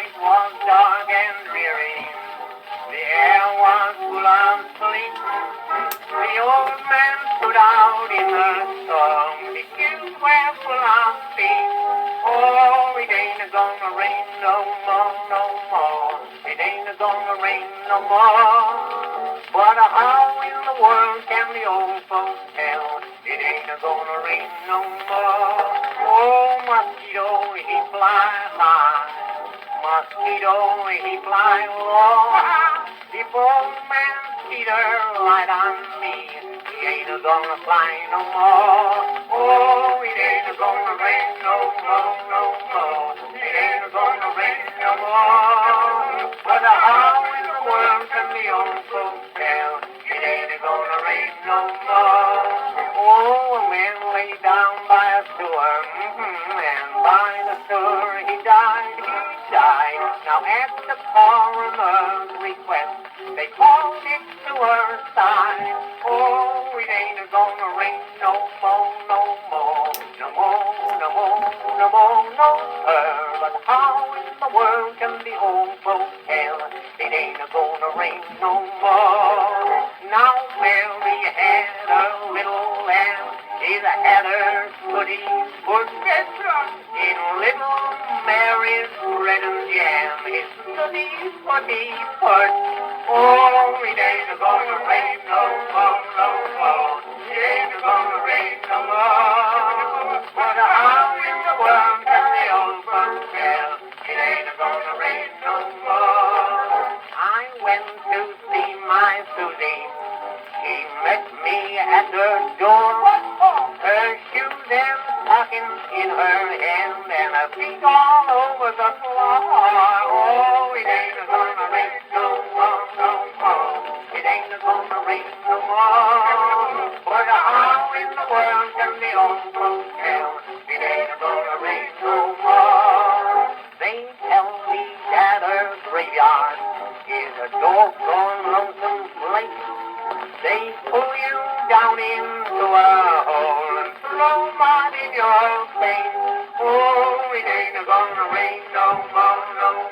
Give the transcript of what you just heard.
night was dark and dreary. The air was full of sleep. The old man stood out in the storm. His shoes were full of feet. Oh, it ain't gonna rain no more, no more. It ain't gonna rain no more. But how in the world can the old folks tell it ain't gonna rain no more? Oh, mosquito, he fly high. Mosquito, he fly low. If old man Peter light on me, he ain't gonna fly no more. Oh, it ain't gonna rain no more, no more. It ain't gonna rain no more. But how in the world can the old folks tell it ain't gonna rain no more? Oh, a man lay down by a sewer, and by the sewer he died, Now at the coroner's request, they called it suicide. Oh, it ain't gonna rain no more, no more, no more, no more, no more, no more. But how in the world can the old folks tell it ain't gonna rain no more? Now Mary had a little lamb, she's had her goodies for in little Mary's bread and jam, his goodies for put. Oh, it ain't gonna rain no more, no more. It ain't gonna rain no more. But how in the world can the old folks tell it ain't gonna rain no more? I went to see my Susie. She met me at her door. Her shoes and stockings in her hand, and her feet all over the floor. Oh, it ain't gonna rain no more, no more. It ain't gonna rain no more. But how in the world can the old folks tell it ain't gonna rain no more? They tell me that her graveyard is a doggone lonesome place. They pull you down into a hole and throw mud in your face. Oh, it ain't gonna rain no more, no